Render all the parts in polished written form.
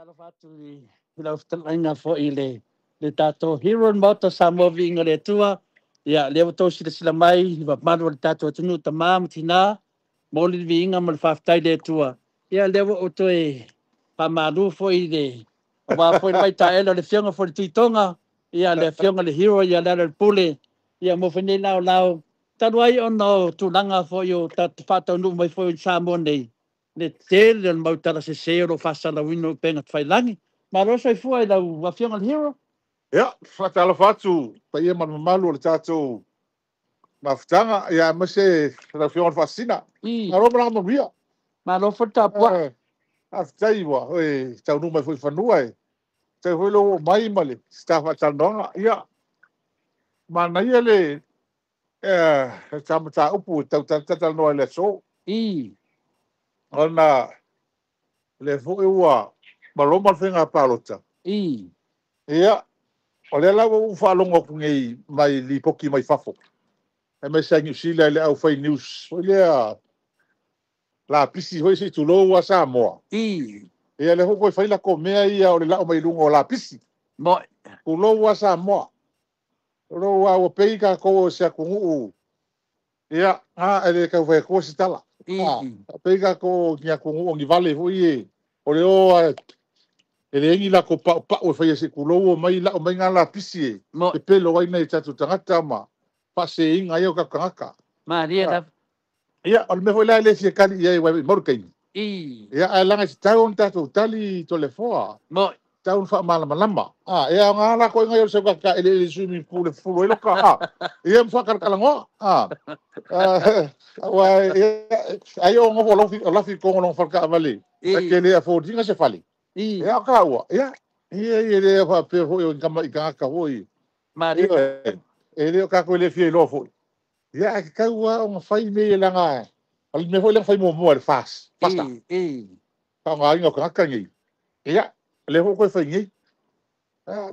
talo fatu i lau fitalainga fo i le tato hero moto sa movi inga le tua ia le wato sila mai wa manu le tato tunu tamam tina moli vi inga mal faftai le tua ia le wa oto e pa manu fo i le wa fo i mai taelo le fionga fo le tuitonga ia le fionga le hero ia le pule ia mo fene lau tanu ai ono tulanga fo yo tat fata nu mai fo i Samoa nei le tele mau tala se lo fasala wino penga failangi ma rosa i fua i lau wafionga le hero ia fatala fatu pa ia malu le tatou mafutanga ia mase la fiona fasina i aro bra mo via ma lo fota pua aftai wa e tau nu mai foi fanua e tau foi lo mai male stafa tandonga ia ma na ia le tamata upu tau tata no le so i ona le foi wa maloma fenga palota i ia o le la u falongo ku ngai mai li poki mai fafo e me sa New Zealand le au fai news o le la pisi hoi se tu lo wa Samoa i e le ho fai la ko mea ia o le la mai lungo la pisi mo ku lo wa Samoa lo wa o peika ko se ku u ia ele ka vai ko se tala i peika ko nya ku u ngi vale hoi o le o ele ngi la ko pa o fai se ku lo mai la o mai ngala pisi mo e pelo ai nei tatu tangata ma pa se inga ia ka kanga ma ria la ia o me foi la le se kali ia wa morkai i ia a langa se taun tatu tali tolefoa mo taun fa malama lama ia ngala ko ngai se ka ele swimming pool full ele ka ia mfa kar kalango wa ai o ngo lo fi ko ngo fa ka vale ke le fo dinga se fali i ia ka wa ia le fa pe ho yo kama ka hoi ma ria ele ka ko le fi lo fo ia ka wa o fai me langa al me foi le fai mo fast pasta i ka nga inga ka ngi ia le ho ko fai ngi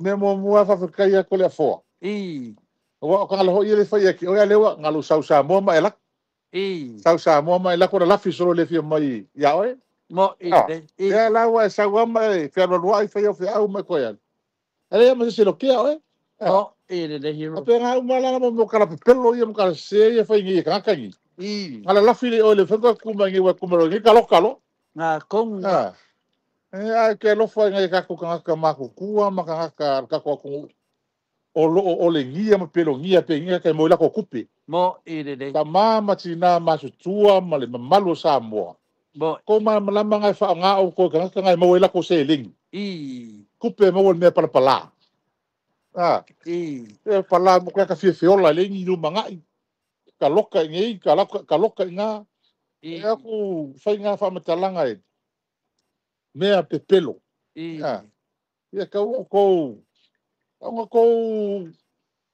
me mo fa ka ia ko le fo i o ka le ho ia le fai ki o le wa ngalu sa mo ma ela i sa mo ma ela ko la fi solo le fi mai ya o mo i ia la wa sa wa mai fe lo wa fai o fe au ma ko ya ele ma se lo ke o mo i le hero ape nga umala mo kala pelo ia mo kala se ia fai ngi ka ngi i ala la fi o le fa ko kuma ngi wa kuma ngi kalo nga kong ai ke lo foi ngai ka ku ka ma ku ma ka ku o le ngia ma pelo ngia pe ngia ka mo la ko kupi mo i le ta mama tina ma su tua ma le malo Samoa mo ko ma la ngai fa nga o ko ka ngai mo la ko se ling i kupe mo me pala i e pala mo ka fi fiola le ngi lu manga ka loka ngai ka loka nga e ku fa nga fa matalanga e mea pe pelo ia ka ko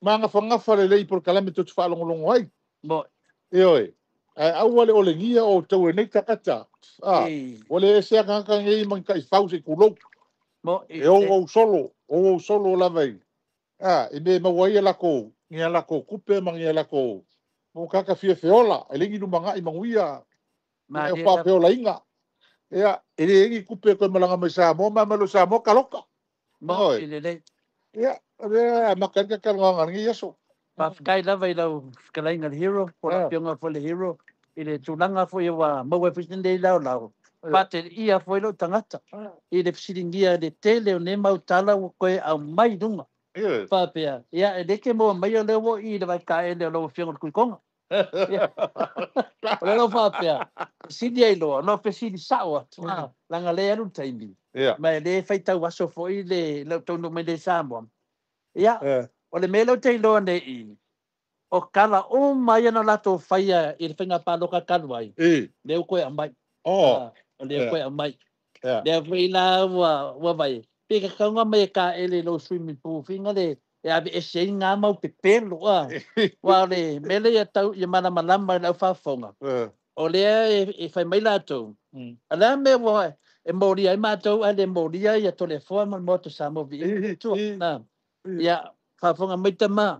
manga fanga fale lei por kalame to fa longo ai mo oi au wale o le ngia o tau nei takata wale se ka ngai man kai fause kulo mo e o solo la vai e me ma wai la ko ngia la ko kupe mangia la ko mo kaka fie feola e lengi nu manga i manguia ma e fa feola inga ia e lengi kupe ko malanga mai sa mo ma malo sa mo kaloka mo i le ia makan ka ngonga ngi yeso pa kai la vai lau kalai ngal hero por la pionga for the hero i le tulanga fo wa mo we fisin de lau pate ia foi lo tangata i le fisiringia de tele o ne mau tala o koe au mai dunga pa pea ia e deke mo mai o lewo i le vai kae le lo fionga kuikonga o le lo pa pea sidi ai lo no pe sidi sawa langa le anu taimi mai le fai tau waso fo i le lo tono me de Samoa ia o le melo te lo ne i o kala o mai ana lato faia i le whenga pāloka kaluai leo koe a mai o leo koe a mai leo whi la wa vai pika kaunga mai ka ele lo swimming pool whinga le e abi e se ngā mau pe pelo wa le mele ia tau i mana malama lau whawhonga o lea e whai mai lato a lea me wa e mori ai mātou a le mori ai a tole fua man moto sa mo vi na ia whawhonga mai ta maa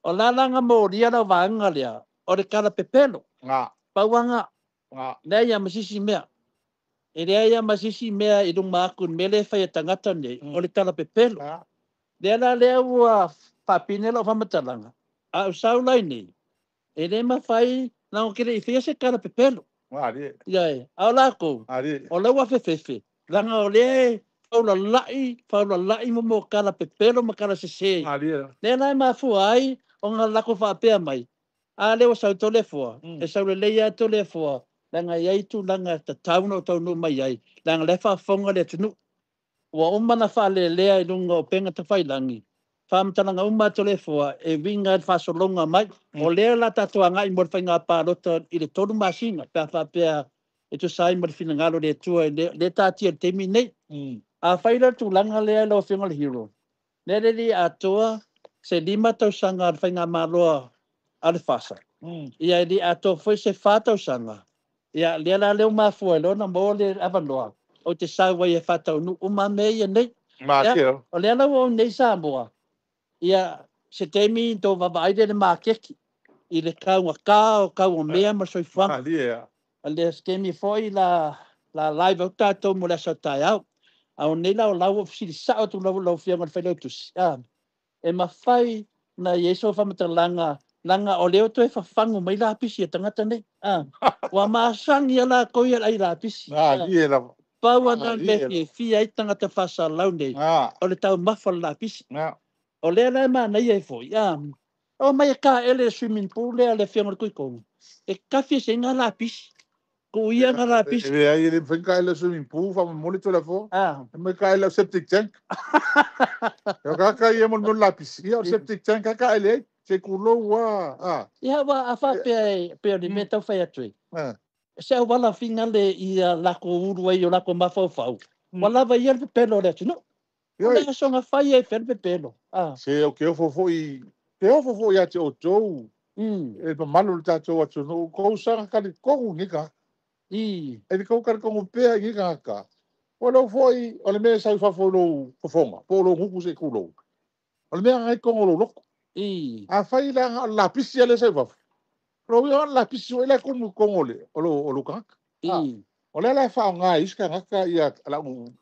o la langa mori ala vanga lea o le kala pepelo pauanga nei ia masisi mea E rea ia masisi mea i runga aku mele whai tangata nei, o le tala pepelo. Lea la lea ua whapine lau whamatalanga. A usau lai nei. E le ma whai, na o kere i whia se kara pepelo. Iai, au lako, o lau a whewhewhe. Langa o le, whaula lai mo kara pepelo ma kara sese. Lea lai ma fuai, o ngā lako whapea mai. A leo sau tole fua, e sau le leia tole fua. Langa iai tu langa ta tauna o taunu mai ai. Langa le whaafonga le tunu. Ua umana wha le lea i lunga o penga ta whailangi. Whaamatalanga tole fua e winga whaasolonga mai. O lea la tatua ngai mo le whainga pārota i le tonu masinga. Pea whapea e tu sai mo le whina ngalo le tua le tātia le temi nei. A whaila tu langa lea lo whinga le hero. Nere li atoa se 5 tausanga le whainga māloa a le whasa. Ia li atoa foi se 4 tausanga. Ia lea la leo mafua lo na mo le avanoa. O te sauwa e whatau nu uma mea nei. O lea la o nei Samoa. Ia se temi tō wawaide le mākeki. I le kaunga kā o kaunga mea ma soifanga. A lea se temi foi la live au tātou mo le sa tai au. A o nei la o lau o fisiri sao tu lau whianga le whailautus. E mawhai na Yeso whamatalanga langa o leo toi whawhangu mai la pisi e tangata nei. Wa maasangi ala koi ai la pisi. Pau ana me fi ai tangata whasa lau nei. O le tau mawha la pisi. O lea lai maa nei e fo. O mai e ka ele swimming pool lea le whianga le kuikonga. E kawhi se ngā la pisi. Ko ia ngā la pisi. E ai ele whenka ele swimming pool wha mole to la fo. E mai ka ele septic tank. E kaka ia mo la pisi. Ia septic tank kaka ele se kulo wa. Ia wa a wha pea ni me tau whai atui. Se au wala whinga le i lako urua i o lako mawhau. Wala wa ia le pelo le atu, no? Wala ka songa whai e when pelo. Se o ke ofo fo i ate o tau. E pa malu le tātou atu no. Kou sanga kari kongu ngika. E ni kou kari kongu pea ngika haka. Wala fo i, o le mea sai whafo lo pofonga. Po lo huku se kulo. O le mea ngai kongo lo loko. A whai la pisi ale sai whafo. Pero yo la pisi o le como le o lo kaka. O le la fa nga iska ngaka ia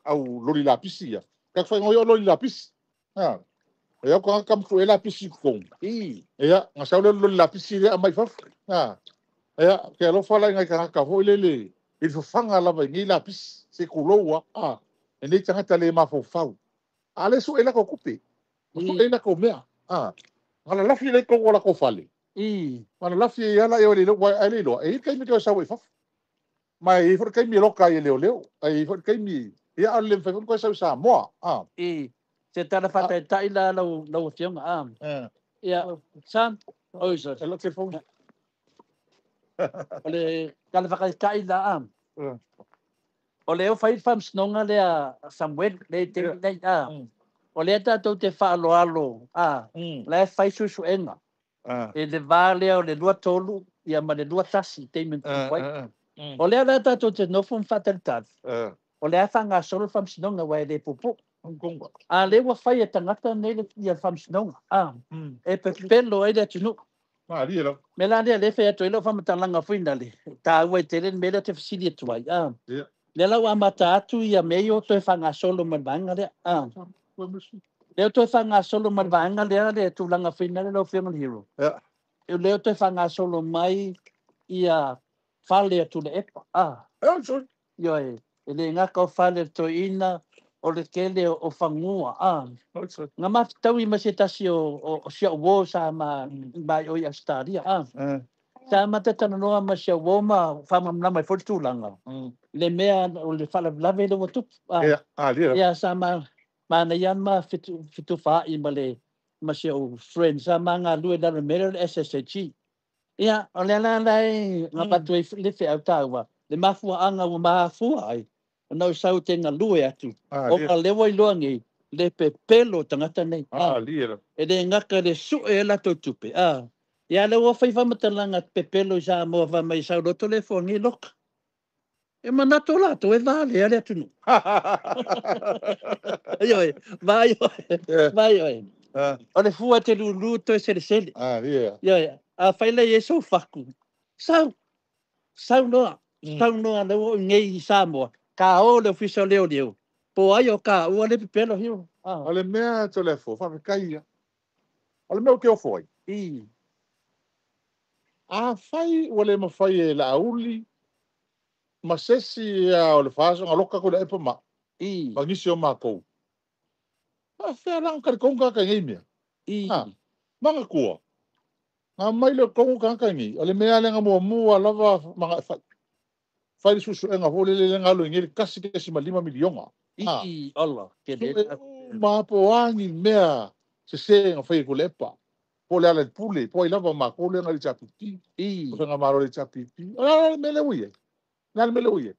au lori la pisi ia. Ka fa ngo yo lori la pisi. E yo ko kam fu la pisi kong. E ya nga sa lori la pisi ia mai fa. E ya ke lo fa la nga ka fo le il faut fanga la va ngi la pisi se kulo wa. E ni tanga tale ma fo fa. Ale su ela ko kupe. Su ela ko mea. Ala la fi le ko wala ko fale. Mana lafi ala e ole lo ai lo e kai mi to sa we fa mai for kai mi lo kai leo ai for kai mi ia ale fa ko sa mo se tala fata tai la lo fiona ia san o so lo que fo ole kala fa kai la ole o fai fam snonga le Samuel le te ole ta to te fa alo le fai su enga e le vale o le lua tolu ia ma le lua tasi te men vai o le ala ta te no fun fataltat o le afanga solo fam sinonga wa le popo a le wa fai tangata nei le ia fam sinonga e pe pelo e le tunu ria me la le fe to le fam talanga fuina le ta wa te le me le te fisili tu ai le la wa mata atu ia me yo to fanga solo ma banga le leo to fanga solo ma vanga le tu langa fina le film hero eu leo to fanga solo mai ia fale tu le epa yo ele nga ko fale to ina o le kele o fangua nga ma tau i masitasi o sia wo sa ma mai o ia stadia sa ma te tana noa ma sia wo ma fama na mai fortu langa le mea o le fala lave le tu ya sa ma mana yan ma fitu fa i male ma se o friends a manga lu da mele SSG ia ole la lai nga patu le fe autawa le mafu anga o mafu ai no sau te nga lu atu o ka le voi longi le pelo tangata nei e de nga ka le su e la to tupe ia le wo fa matalanga pelo ja mo va mai sau do telefoni lok e manato la to e vale ale tu no vai ole fu te lu to se se a faile e so faku sau no le wo ngei Samoa ka o le official leo po ai o ka o le pelo hiu ole mea to le fo fa kai ole me o ke o foi a fai ole ma fai e la uli ma sesi o le faso nga loka ko le epa ma ma ngisi o ma ko a fe lang ka konga ka ngi me manga kua nga mai le konga ka ngi ole mea le nga mo lava manga fai susu nga hole le nga lo ngi kasi ma 5 miliona Allah ke de ma po angi mea se nga fai ko le epa po le ala pule po lava ma ko le nga le chapipi po nga maro le chapipi ala me le uye na me le uye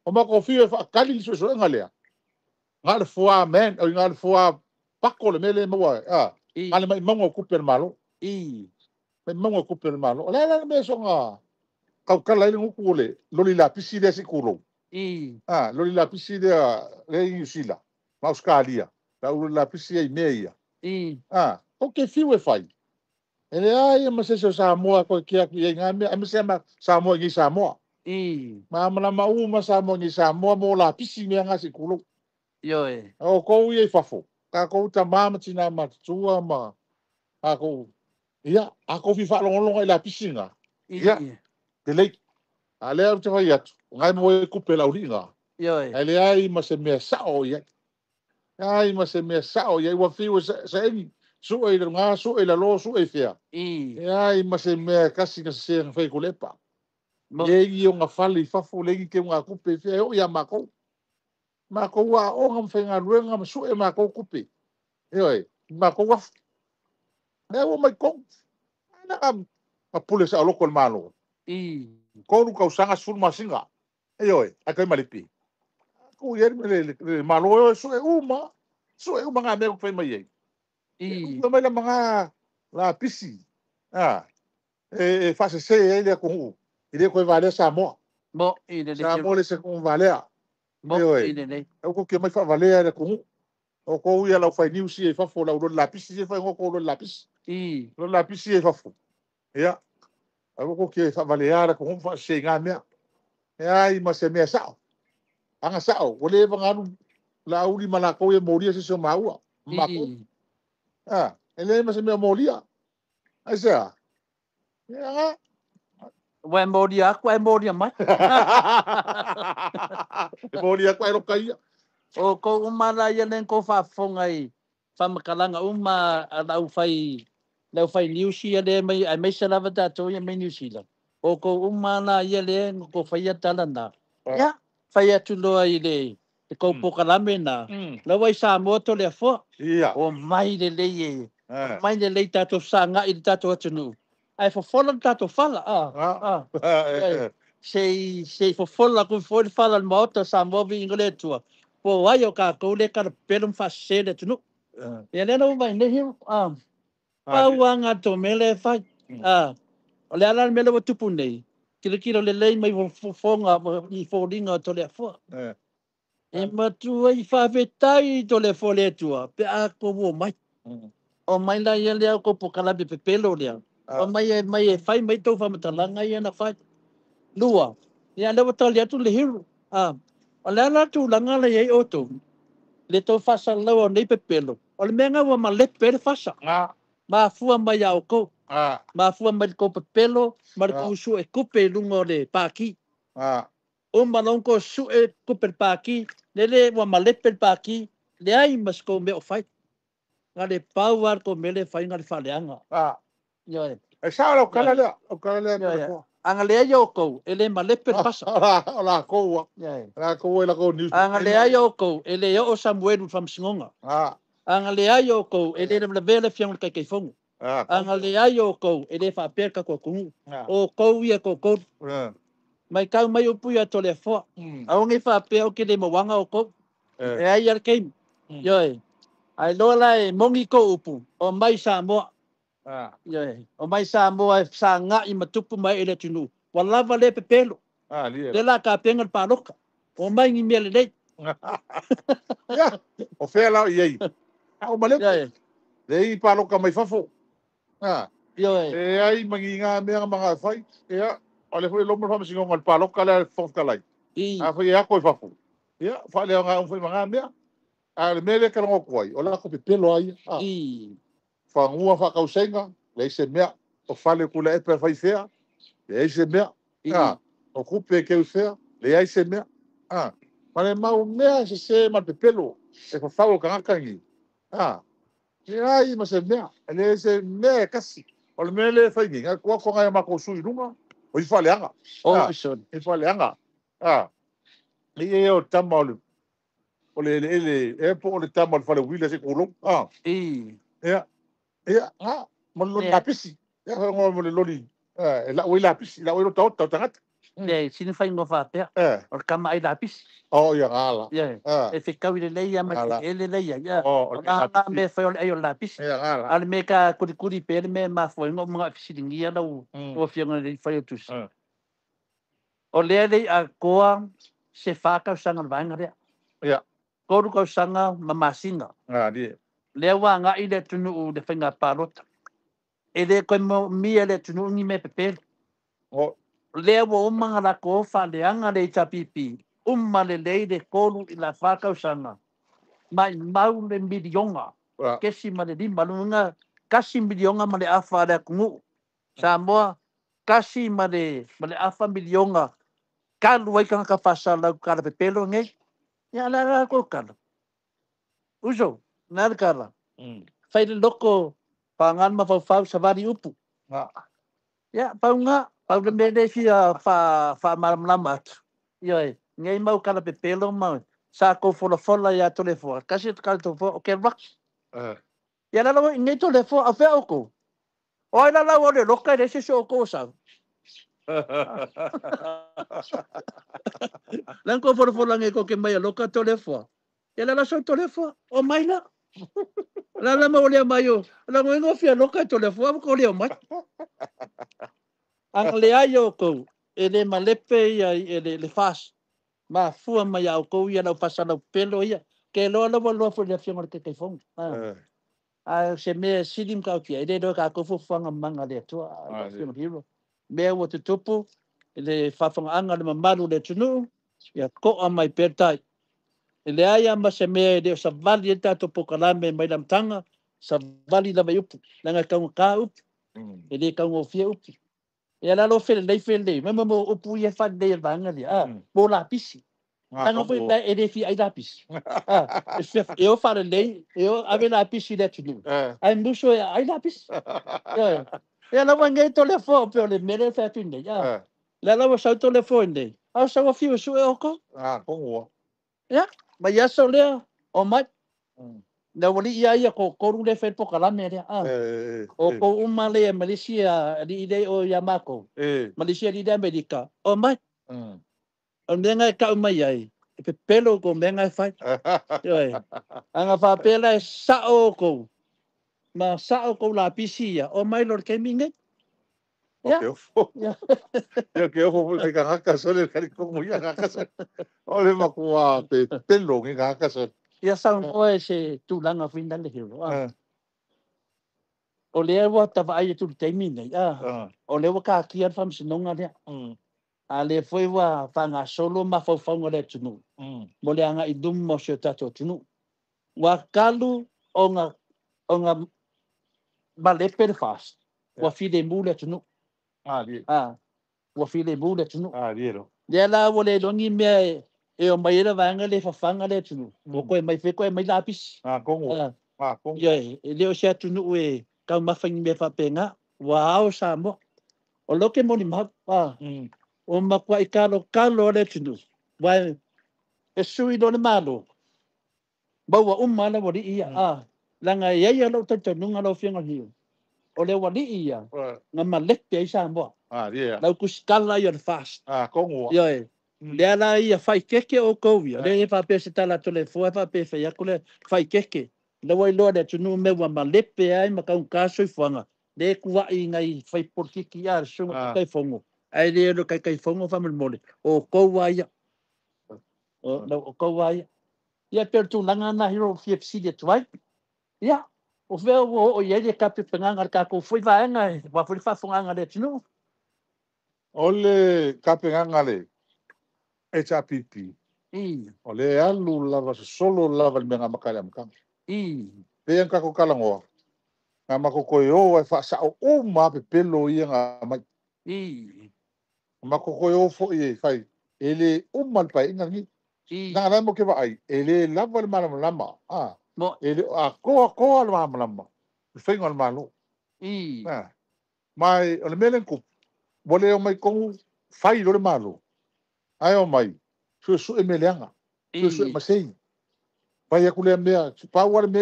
o ma ko fi fa kali so nga le nga le fua men o nga le fua pako le mele mo ale mai mango kuper malo me mango kuper malo ala me so nga kau kala le nguku le loli la pisi de sikulo loli la pisi de le usila ma Australia la pisi e meia o ke fiwe fai ele ai ma se so Samoa ko kia ki nga me am se ma Samoa ngi Samoa ma mala ma uma Samoa ngi Samoa mo la pisi me nga sikulo o ko ye fafo ka ko ta mama tina ma tua ma ako ako fi fa long la pisi nga te le ale au te vai atu ngai mo e kupe la uringa ele ai ma se me sao ye ai ma se me sao ye wa fi se ni su e nga su e la lo su e fea ai ma se me kasi ka se fai ko lepa ye i nga fali fa fu le ki nga kupe fea o ya mako wa o nga fenga ruenga ma su e mako kupe mako wa e o mai ko ana a pule sa lo ko malo ko nu ka usanga sul masinga akai malipi ko yer le malo su e uma nga me ko fai mai ko mai la mga la pisi fa se ele ko ele ko vale Samoa mo ile le se ko vale mo ile le ko ke mai fa vale ele ko o ko ia la fai news e fa fo la la pisi e fa ko lo la pisi lo la pisi e fa fo ko ke fa vale ara ko fa se nga me ai ma se me sao anga sao o le vanga la uri mala ko e moria se so maua ma ko ele ma se me moria ai sa wa moria mai moria ko ero kai o ko umala ia len ko fa fongai fa makalanga la fai news ia le mai ai mai sala vata to ia mai news ia o ko umala ia le ko fai talana fai atu loa i le ko pokalame na la wai sa moto le fo o mai le mai le tato sanga i tato atu ai fo fola tato fala sei fo fola ko fo fala moto sa movi ingole tua po ai o ka ko le ka pelum fa sele tu e le no vai ne hiu pa wanga to mele fa o le ala mele o tupu nei kilo le mai fo fonga i fo dinga to le fo e matu ai fa vetai to le fo le tua pe a ko wo mai o mai la ia le ko po kala be pelo le o mai fai mai to fa matalanga ia na fa lua ia le to le tu le hiu o le ala tu langa le ai oto le to fasa lo nei pepelo o le menga wa ma le per fasa ma fua mai au ko ma fua mai ko pepelo ma ko su e kupe lungo le paki o malon ko su e kupe paki le wa ma le per paki le ai mas ko me o fai ngale power ko mele fai ngal faleanga yo e sa lo kala le anga le yo ko ele ma le per fasa la ko la ko news anga le yo ko ele yo Samuel from Singonga anga le yo ko ele le vele fiang ke fongo anga le yo ko ele fa perka ko ku o ko ia ko mai ka mai o puia to le fo a ngi fa pe o ke le mo wanga o ko e ai ar ke yo ai lola e mongi ko upu o mai Samoa yo o mai Samoa sa nga i matupu mai ele tunu wala vale pepelo le la ka penga paloka o mai ngi mele dei o fe la ye o male dei paloka mai fafo yo ai mangi nga me mga fai o le foi lomo fam singo ngal paloka le fo kalai a foi a ko fafu ia fa le nga foi manga mea a le mele ka ngo koi o la ko pelo ai fa ngua fa ka usenga le se mea o fale kula e per fai fea le se mea o kupe ke fea le ai se mea Mane mau mea se ma pelo e fa fa ka kangi ai ma se mea le se mea kasi o le mele fai ngi ko ko nga ma ko sui lunga o i fale anga i fale anga o tamalu o le po le tamalu fale wile se kulo mo lo na pisi ngo mo le loli la o la pisi la o lo tau tangata sini fai no fa pe o kama ai la pisi ya ngala e fe ka wile le ya ma ele le ya na me fa o la pisi al me ka kuri pe me ma fo ngo mo pisi ngia la o fi ngo le fa tu o le a koa se fa ka sanga vanga re ko ru ko sanga mamasinga le wa nga ile tunu de fenga parota ele ko mi ele tunu ni me pepe le wo manga la ko fa le anga le chapipi male le de ko i la fa ka sanga mai mau le milionga ke si male di malunga kasi milionga male afa da kungu Samoa kasi male afa milionga kalu ai ka fasa la ka pepelo ngai ya la ko kala uso na kala fai le loko pangan ma fa savari upu ya paunga pau le mele fia fa malamat yo ngai mau kala pepelo mau sa ko fola ya telefon kasi kala to o ke rock ya la ngai telefon a fe oko oi la o le loka de se ko sa Lang ko for lang ko ke may loka telefon. Ya la so telefon. O may la. La mo le mayo. La mo ngo fia loka telefon ko le mai. Ang le ayo ko ele malepe ya ele fas. Ma fu ma ya ko ya no pasa no pelo ya. Ke lo fo le fia ngor ke fong. Se me sidim ka ki ide do ka ko fu fanga manga le to. Hero. Me wo te tupu ele whawhanga le mamaru le tunu, ia koa mai pertai. Ele aia ma se mea de sa vali e tato pokalame mai lamtanga, sa vali la mai upu, nanga kaunga ka upu, ele kaunga o fia upu. E ala lo fele lei fele lei, mama mo upu ia whad lei vanga li, mo la pisi. Tanga fwe la e refi ai la pisi. E o whare lei, e o ave la pisi le tunu. Ai muso e ai la pisi. E ala wangai tole fo, pe o le mere whai pinde, la lawa sa telefone au sa wa fiu su e oko ko ya ma ya so le o mai na wali ia ko ru le fe pokala me o ko umale Malaysia di ide o Yamako Malaysia di Amerika o mai o nenga ka mai ai pe pelo ko menga fai anga fa pela sa o ko ma sa o ko la pisia o mai lor keminge Yo que ojo porque caraca solo el carico muy caraca. Ole makua pelo ngi caraca so. Ya sang o se tu langa fin dan le hero. O le wa ta vai tu te mina ya. O le wa ka ki fam sinonga le. A le foi wa fanga solo ma fo fanga le tunu. Mo le anga idum mo se tato tunu. Wa kalu onga bale per fast. Wa fi de mule tunu. Wa file bude tunu diero ya la wole dongi me e o mai la vanga le fanga le tunu o ko mai fe ko mai lapis kongo ye e le o sia tunu e ka ma fangi me fa penga wow sa mo o lo ke moni ma o ma kwa i kalo le tunu wa e sui do le malo ba wa umma wodi ia langa ye lo tunu ngalo finga hiu o le wali ia nga malek pe sa mo la kuskala yo fast kongo yo le ala ia fai keke o kovia le fa pe se tala tole fo fa pe fa ya kule fai keke le wai lo de tunu me wa malepe ai ma ka un kaso i fanga le kuwa i ngai fai portiki ya so kai fongo ai le lo kai fongo fa mole o kowa ya o kowa ya per tu langa na hero fc de twai ya o veo o ye ka pe penganga ka ko foi va nga wa foi fa fonga le tunu ole ka penganga le e cha pipi o le alu lava solo lava me nga makala makang pe ang kako kalango nga makokoyo e fa sa o ma pe pelo ia nga mai makokoyo fo i fai ele umal pai ngi nga la mo ke vai ele lava le lama ele a ko le lama fe ngol malo mai o le melen ku bole o mai ko fai lo le malo ai o mai su e meleanga su masei vai a kule mea pa wa me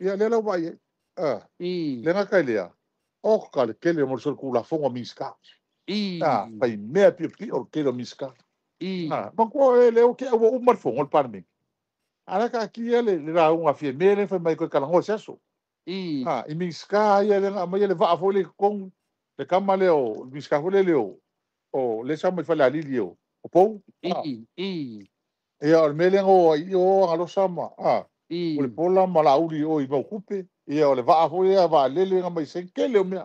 ia le la vai le nga kai lea o ka le kele mo so ku la fonga miska pai mea pi o kele miska ma ko le o ke o mar fonga o parmi ala ka ki ele le ra unha fie mele fa mai ko kala ngo seso i miska ia le nga mai le va fo le kong le kamale o miska fo le leo o le sa mai fa la lilio o pou e o mele ngo o alo sama o le pola mala uli o i mau kupe e o le va fo ia va lele nga mai sen kele o me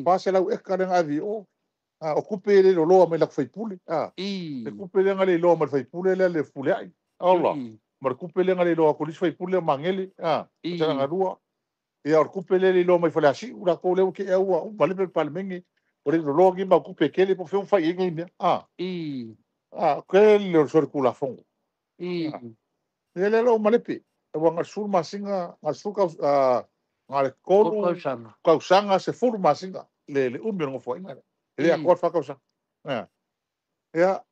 pa se la e ka nga vi o kupe le lo mai la fai pule le kupe le nga le lo mai fai pule le fule ai Allah mar kupe le nga le lo ko li fai pule mangele sa nga rua e o kupe le lo mai fale asi ura ko le ke e o vale per palmengi o le lo gi ma kupe kele po fe fai ngi me que le so ku la fong ele lo malepe e wanga sul masinga asuka ngale kolu kausanga se furu masinga le umbe ngo foi ngale ele a kor fa kausa ya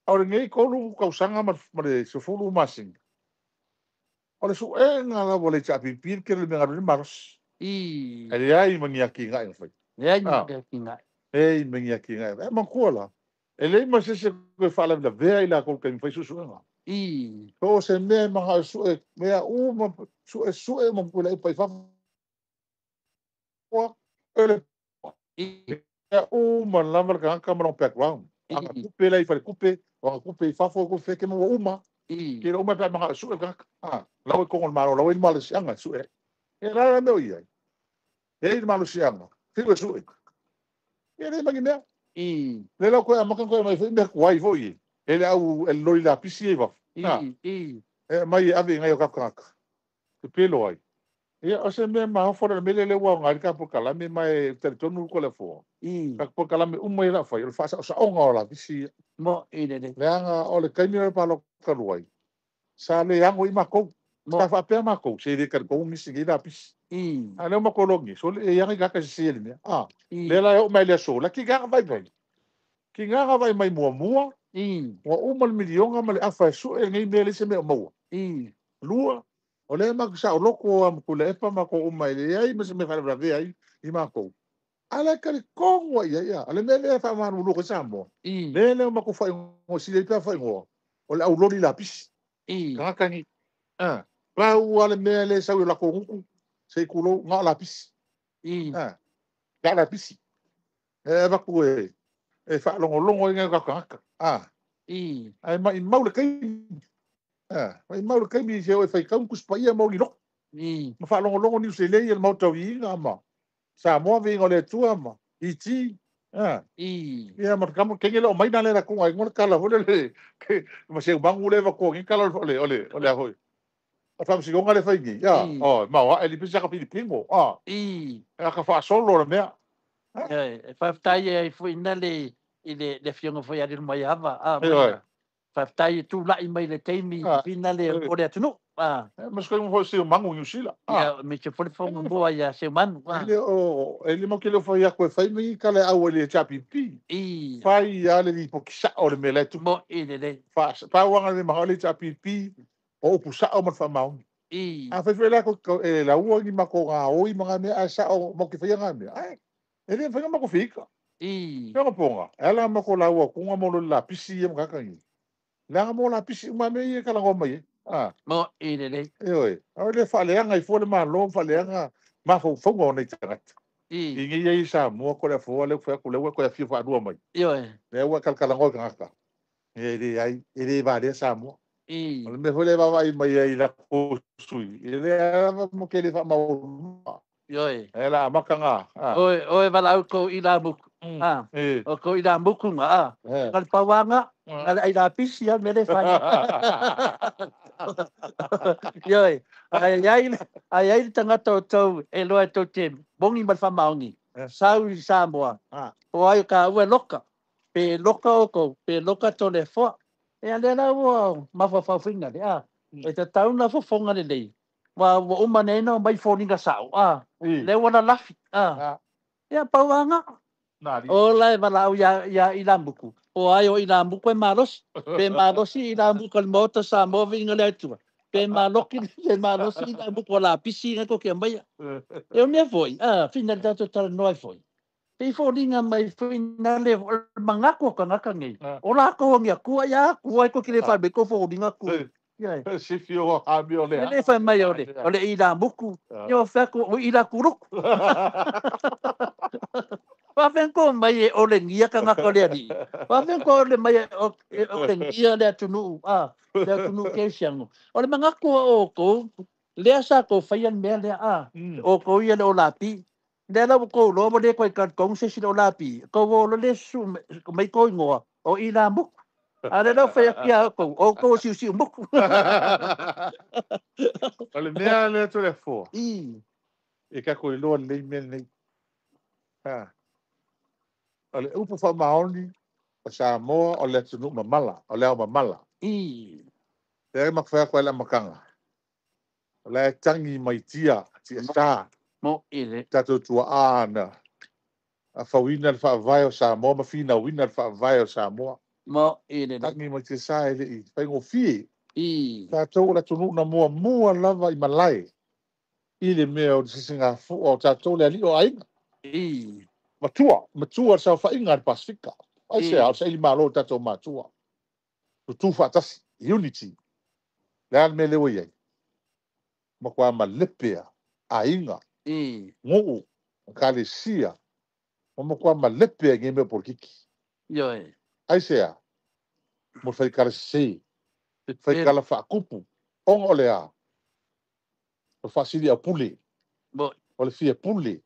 ora ngai kolu kausanga ma se furu masinga ora su ngala vole chapi pir ke le mengaru maros ele ai mania ki ngai foi mania ki ngai e man kola ele ma se ko fala da ve ila ko kan foi su nga o se me ma su me uma su mo pula e pai fa ele uma lava ka kamera background anga kupe lai fa kupe o kupe fa fo ko fe ke mo uma ke o ma pa ma su ka la ko ngol maro la mal sianga su e la me o ia e mal sianga figo su e le magina le lo ko ma kan ko mai me wai vo i ele au el loi la pisi va mai ave ngai o ka ke pelo ai ia o se me ma fo le le wa ngai ka po kala me mai te tonu ko le fo ka po kala me umai la fa fa sa onga la pisi mo ine le anga o le kaini pa lo ka ruai sa le yango i ma ko ka fa pe ma ko se de ka ko mi sigi la pisi ale ma ko longi so le yangi ka se le me le la o mai le so la ki ga vai ki nga vai mai mua wa umal milionga male afa su e ngai mele se me mo lua o le ma sa o loko am ku le pa ma ko umai le ai me se me fa la ve ai i ma ko ala ka ko wa ia ale mele fa ma lu ko sa mo le ma ko fa ngo si le pa fa ngo o le au lori la pis ka ka ni pa u ale mele sa la ko ngu se ku lo nga la pis ka la pis e ba ku e fa longo nga ka ai mai mau le kai mai mau le kai mi se o fai kam kus pa ia mau li no ma fa longo ni se le il mau tau i nga ma sa mo vi ngole tu ama i ti ia ma kam ke ngelo mai na le ku ai ngol kala ho le ke ma se bangu le va ko ngi kala ole a hoi a fam si ngale fai gi ma wa ele pisa ka filipingo ka fa solo le mea fa tai e foi na le fionga foi a mai ava fa tai tu la i mai le teimi pina le o le tunu mas ko mo se mangu ni sila me che foi fo mo ia se man ele mo que le foi a ko fai mi kala a o le chapi pi fai ale di pokisa o le mele tu mo ele le fa pa wanga le ma le chapi pi o pusa o ma fa mau a fa fe la ko la u ni ma ko ga o i ma me a sa o mo que fai nga me ele fa ma ko fika nga ponga ela ma ko la u ko nga mo la pisi mo ka kan la mo la pisi ma me kala ngo mai mo ele le o le fa le nga i fo le ma lo fa le nga ma fo fo ngo nei tanga i ngi ye sa mo ko le fo le fa ko le ko ya fi fa do mai le wa kala ngo ka ele ai ele va de sa mo o me fo le va vai mai ai la ko sui ele mo ke le fa ma ela makanga oi va la ko i la o ko ila buku nga ngal pawanga ngal ai la pisia me le fai yoi ai tanga to e loa to te bongi mal fa maungi sau Samoa o ai ka ua loka pe loka o ko pe loka to le fo e ale la wo ma fa finga e te tau na fo fonga le lei wa o maneno mai fo ninga sau le wana lafi ya pawanga o lai malau ya ilambuku o ai o ilambuku e malos pe malosi ilambuku al moto sa moving le tu pe maloki le malosi ilambuku la piscina ko ke mai eu me foi final da total no foi pe fo dinga mai final le mangako ka ngaka ngai o la ko ngia ku ya ku ai ko kile fa be ko fo dinga ku si fio ha bio le le fa mai o le ilambuku yo fa ko ila kuruk wa fen ko mai o le ngia ka ngaka le ni wa fen ko le mai o le ngia le tunu le tunu ke siang o le mangako o ko le sa ko fa yan me le o ko ia o lapi le la ko lo mo le ko ka kong se si o lapi ko wo le su mai ko ngo o ilambuku ale no fa ya ko o ko si mbuku ole mea le to le fo e ka ko lo le me nei ole upu fa maoni o Samoa o le tunu mamala o le mamala e ma fa ko la makanga o le tangi mai tia sta mo ile tato tua ana a fa wina fa vai o Samoa ma fina wina fa vai o Samoa mo ile tangi mai tia sa ele i fa ngo fi tato la tunu na mua lava i malai ile me o singa fu o tato le ali o ai matua sa fa inga Pasifika ai se ili malo tato matua tu fa tas unity la me le wei ma kwa ma lepea ainga ngo kalesia ma kwa ma lepea nge me porkiki yo ai se mo fai kalese fai kala fa kupu ongo le o fasili a pule o le fia pule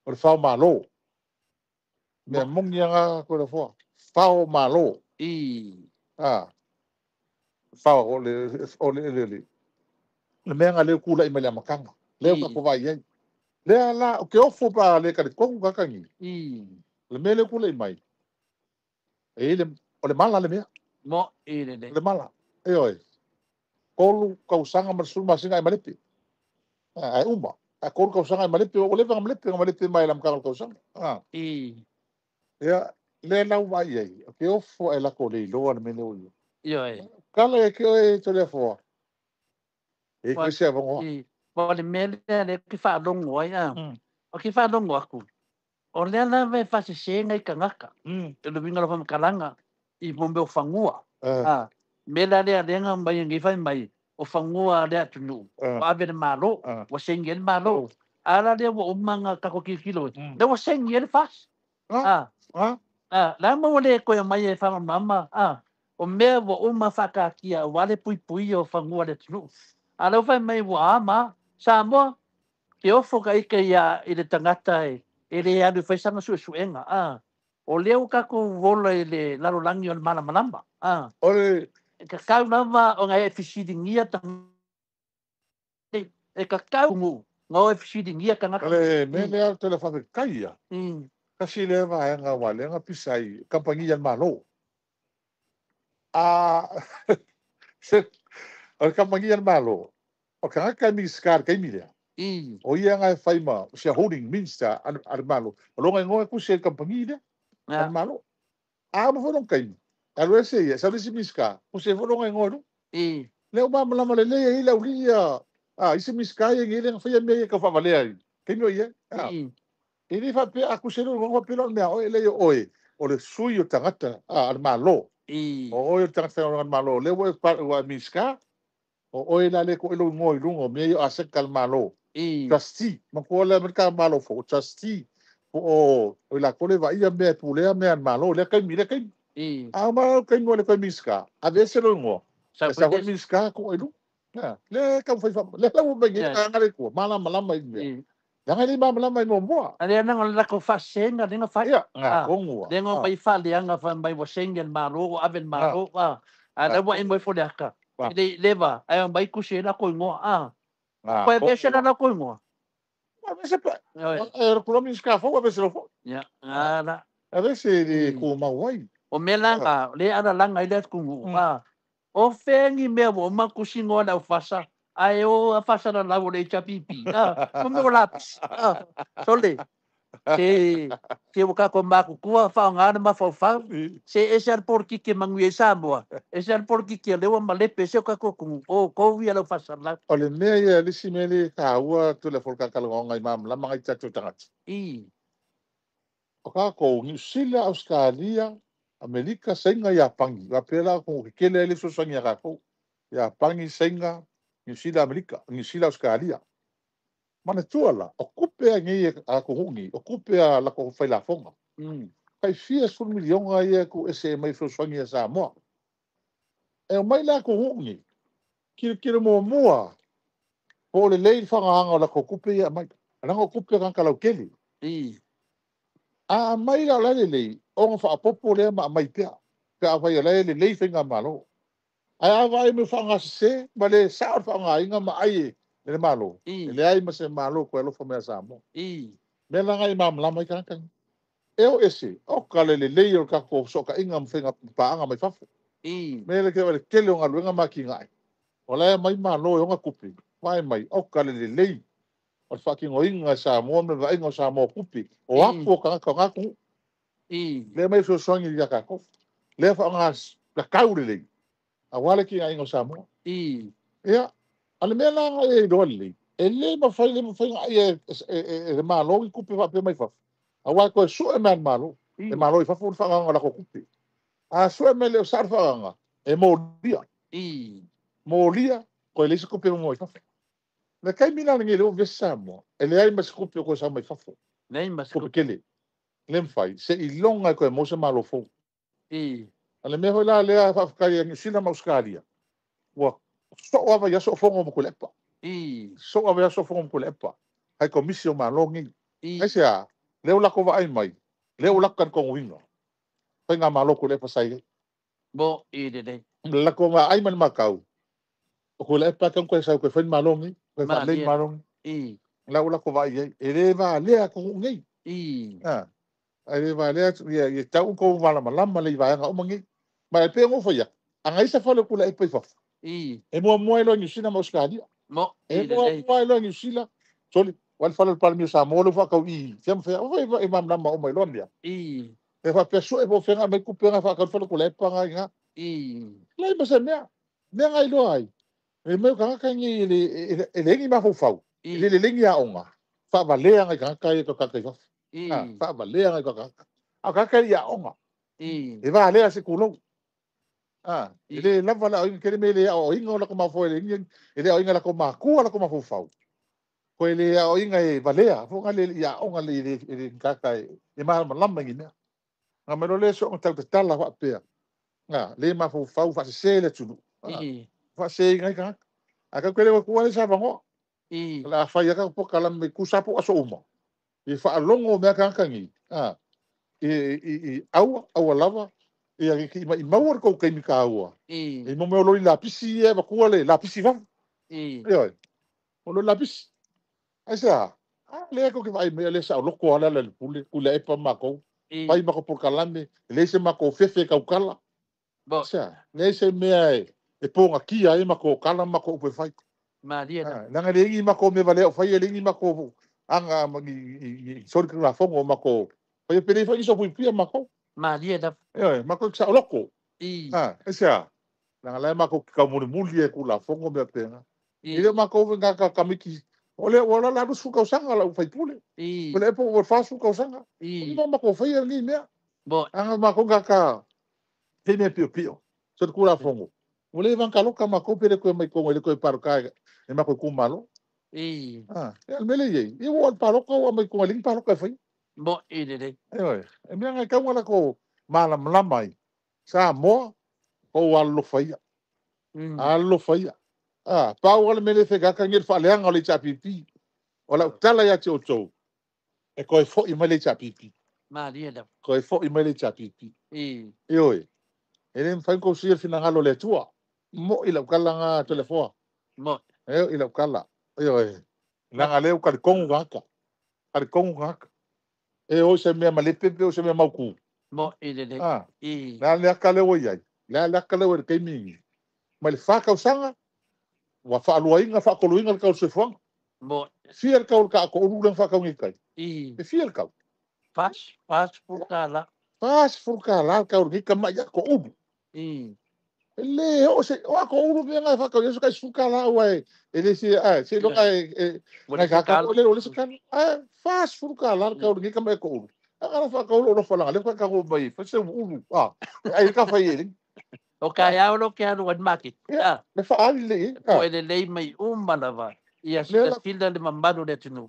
o le fa malo me mongianga ko le fo fa malo fa o le menga le kula i mele makanga le ka ko vai le ala o ke ofo pa le ka ko ka kangi le mele kula i mai e le o le mala le me mo ile le mala e oi kolu ka usanga masul masinga i malepi ai uma a kolu ka usanga i malepi o le vanga malepi mai lam ka usanga ya le lau vai ai o ke ofo e la ko le lo le mele o yo kala e ke o to le fo e ko se avon o le mele le ki fa longo ya o ki fa longo aku o le na ve fa se ngai ka ngaka e lo vinga lo fa kalanga i bombe o fangua mela le nga mai ngi fa mai o fangua le atunu o ave malo o sengel malo ala le o manga ka ko kilo le o sengel fas la mo le ko mai e fa mama o me o ma fa ka kia wale pui o fangua le tunu ala fa mai wa ama sa mo ke o foka ike ya i le tangata e le anu fa sanga suenga o leo ka ko vola le lalo langi o mala malamba o le ka kau mama o ngai fisidingia tang e ka kau ngu ngo fisidingia ka ngaka le me le al telefone kaia kasi le va nga wale nga pisai kampangia malo o kampangia malo o ka ka mi skar kai mi o ia nga faima shareholding minsta al malo o longa ngo ku se kampangia al malo mo fono kai alo ese ia sa si miska ku se fono ngo le ba mala mala le ila ulia ise miska ia ngi fa me ka fa vale ai kai no ia ini fa pe aku se no ngo pe lo me o le o le suyo tangata al malo o tangata al malo le wa miska o la le ko lo ngo lungo me yo asekal malo trustee ma ko le merka malo fo trustee o la ko le va ia me pule me al malo le kai mi le kai ma kai mo le kai miska a veces lo ngo sa ko miska ko lu le ka fa le la mo be ngi ngale ko mala mala mai Langa ni mamla mai mo. Ale nang la ko fasenga dinga fa. Ya, nga kongu. Dengo pai fali anga fa mai bo sengen maro aven maro ada wa mo fo daka. Ele leva ai mai kusena ko ngo Ko e pese na ko ngo. Você era por homem escafou, a ver se não foi. Ya, ala. A ver se ele com uma uai. O melanga, le ana langa ile ku O fengi me o makusingo na fasa. Ai o fasa na lawo le chapipi. O me lápis. Sole. Se o ka ko maku ku fa ngana ma fa se ese porque que mangue samboa. Ese porque que le o malepe se ka ko o ko vi ala fasa la. Ole me ia lisi mele ka ua tu le folka kalonga i mam la mga chacho tangat. O ka ko New Zealand, Australia, Amerika senga ya pangi. Wa pela ko kele ele so sanga ka ko. Ya pangi senga New Zealand, Amerika, New Zealand, Australia. Mana tuala, o kupe a ngi a ko hungi, o kupe a la ko fai la fonga. Kai fia sul milionga ia ko ese mai so sanga sa mo. E mai la ko hungi. Kira mo mua. Po le lei whangahanga la ko kupe ia mai. Rango kupe kan kalau keli. A mai la le lei. O nga whaapopo lea ma mai pia. Ka awai le lei whinga malo. Ai awai me whangase. Ma le saar whangainga ma ai le malo. Le ai ma se malo ko alo whamea sa mo. Me la ngai mam la mai kankan. Eo ese. O ka le lei o ka ko soka inga mwhinga paanga mai whafu. Me le kele o nga luenga ma ki ngai. O le mai malo o nga kupe. Mai o ka le lei o fucking oinga sa mo me vai ngo sa mo kupi o apo ka ku le mai so songi ya ka ko le fa ngas ka kaure le a wale ki ai ngo sa mo ya ale me la nga e do le ele ma fai ai e malo i kupi fa pe mai fa a wa ko su e man malo e malo i fa fu fa nga la ko kupi a su e me le sa fa nga e mo lia ko le se kupi mo fa na kai mina ngi lo vesamo ele ai mas kupi ko sa mai fafo nei mas kupi kele lem fai se i longa ko mo se malo fo ale me ho la le fa kai ngi sina mauskalia wa so ava ya so fo mo ko lepa so ava ya so fo mo ko lepa ai komisio malo ngi ai se a le la ko vai mai le la kan ko winga fa nga malo ko lepa sai bo de la ko va ai man makau ko lepa kan ko sa ko fa malo ngi ma le marong la ula ko vai e va le ko ngai ai va le ya tau ko vala malama le vai nga o mangi ma pe ngo fa ya anga isa fa le kula e pe fa e mo lo ni sina mo skadi mo mo lo ni sila soli wal fa le palmi sa mo lo fa ka sem fa o e mam na ma o mai lo dia e fa pe so e bo fe nga me ku pe nga fa ka fa le kula e pa nga le ma se me ngai lo ai e meu ka ka ni le ngi ma fo le ngi a onga fa valea ngai ka ka ko ka ka fa valea ngai ka a ka ya onga e va le se kulo ele la vala o ke me le o inga la ko ma fo le ngi ele o inga la ko ma ku la ko ma fo ko ele o inga e valea fo nga le ya onga le ka ka e ma lamba ngi na nga me lo le so ta ta la fa pe le ma fo fa se le tu fa se ngai ka aka kwele ko wale sa bango la fa ya ka po kala me ku sa po aso uma e fa longo me ka kangi au lava e ki ma mawar ko kai mi ka wa e mo me lo la pisi e ba ku wale la pisi va yo o lo la pisi asa le ko ke vai me le sa lo ko ala le pule kula e pa ma ko vai ma ko por kala me le se ma ko fefe ka kala ba sa le se me ai e ponga kia e mako kala mako upe fai Maria nanga le ngi mako me vale o fai le ngi mako anga magi sori ka fongo mako fai pere fai so pui mako Maria da mako sa loko esa nanga le mako ka muli e kula fongo me pena ile mako venga ka kamiki ole wala la su ka sanga la fai pule ole po o fa su ka sanga no mako fai ni me bo anga mako ka tene pio so kula fongo Mulai bang kalau kama ko pere ko mai ko le ko par ka e ma ko malo e mele ye e wo par ko mai ko ling par ka fai bo de e me nga ka wala ko malam lamai sa mo ko wallo fai allo fai pa wala mele fe ka ngir fa le nga le chapipi Ola tala ya te otou. E koe fo I mele cha pipi. Maria da. Koe fo I mele cha pipi. I. Oi. Ele me fai ko sia fina ngalo le tua. Mo ila kala nga telefona. Mo. Ila kala. Oi. Langa leo ka kongu ngaka. Ka kongu ngaka. O se me malepepe o se me mauku. Mo ile. I. Na le kale o ia. La kale o ke mi. Mal faka usanga. Wa fa luinga fa ko luinga ka se fong. Mo. Fiel ka ko urulang fa ka ngi kai. I. Fiel ka. Pas furkala. Pas furkala ka ngi ka ma ya ko ubu. I. Le o se o ko ubu nga fa ka yo ka furkala wai. Ele se se lo kai nga ka ko le o se kan. Pas furkala ka ngi ka ma ko ubu. Agora fa ka o fa la le fa ka ko bai. Fa se ubu. Ai ka fa ele. O ka ya lo ke anu wan market. Le fa ali le. O ele le mai malava. Ia se filda de mambado de tunu.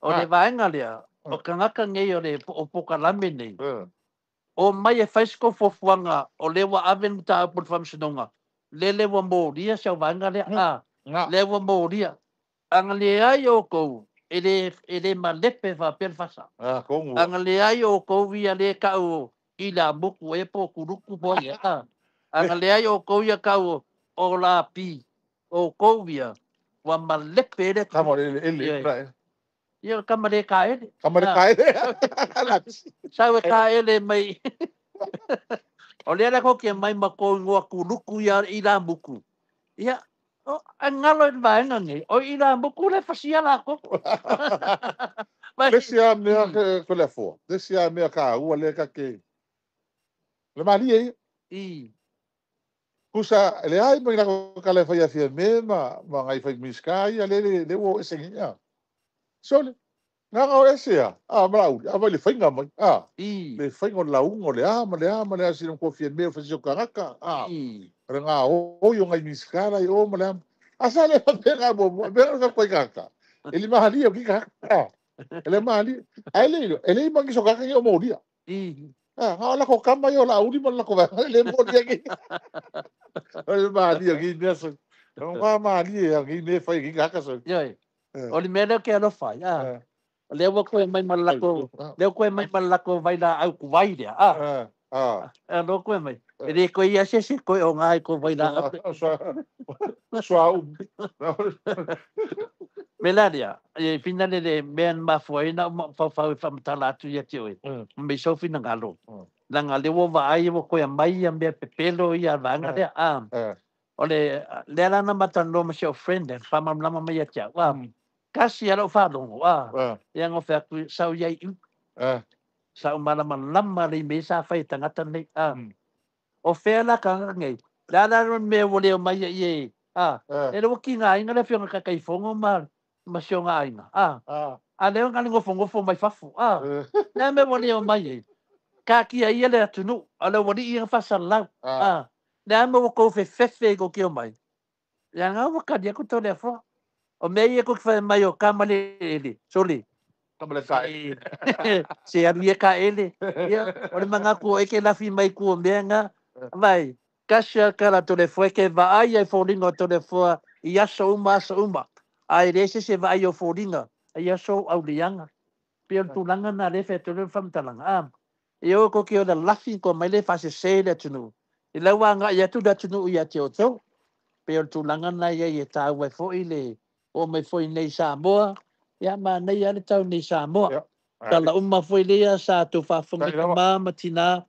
O le vaenga lea. O kangaka ngei o le o pokalame nei. O mai e faisko fofuanga o lewa aven ta apot famsinonga. Le lewa moria sa vaenga lea. Lewa moria. Anga le ai o kou. Ele malepe va per fasa. Anga le ai o kou via le kau ila buku e po kuruku boye. Anga le ai o kou ia kau o la pi. O kou via. Wa malepe le. Kamo ele. Ia kamare kaele. Kamare kaele. Sawe kaele mai. O lea ko ke mai mako ngua kuruku ia ila buku. Ia angalo vaenga ngai. O ila buku le fasia lako. Lesia mea ko le fo. Lesia mea ka ua le ka ke. Le mali e. I. Kusa le ai mai ko ka le fai fia me ma ngai fai miskai le wo esengia. Sole. Nga o esia. Brau, vai le fainga mai. Le fainga la ungo le ma le sino ko fia me fa so karaka. Renga o yo ngai miskara o ma le. Asa le pega bo ka ko kaka. Ele mahali o ki kaka. Ele mahali. Ele mangi so kaka yo mo dia. La ko kama yo la uri ma la ko va. Le mo dia ki. Ele mahali o ki nesa. Nga mahali o ki ne fai ki kaka so. Yoi. Oli mele ke no fai. Leo ko mai malako. Leo ko mai malako vai la au ku vai dia. No ko mai. Ele ko ia se ko o ngai ko vai la. Suau. Melaria, e finale de men ma foi na fa mtala tu ia tio. Me so fina ngalo. La ngale wo vai wo ko mai ia me pepelo ia vanga de Ole le la na matando me seu friend fa mam lama mai tia. Kasi alo fa longo yang o fa ku sau ia sa malama lama ri me sa fa tangata nei o fe la ka ngai la me wo le mai ye e lo ki ngai ngale fi nga kai fongo ma sio ngai le ngai ngofo mai fafu na me wo le mai ka ki ia le tunu ale wo di ia fa sala na me wo ko fe ko ki o mai ya nga wo ka dia ko to le fo o me ia ko fa mai o kamale ele soli kamale kai se ia ka ele ia o le manga ko e ke la fi mai ku me nga vai kasha kara to le foi que vai ai foringa to le foi ia so uma ai rese se vai o foringa ia so au lianga pe tu langa na le fe to le fam talanga eu ko ke o la fi ko mai le fa se le tunu i la wanga ia tu da tunu ia te o to pe tu langa na ia ta we fo ile o me foi nei Samoa ia ma nei ale tau nei Samoa tala uma foi le sa tu fa fonga ma matina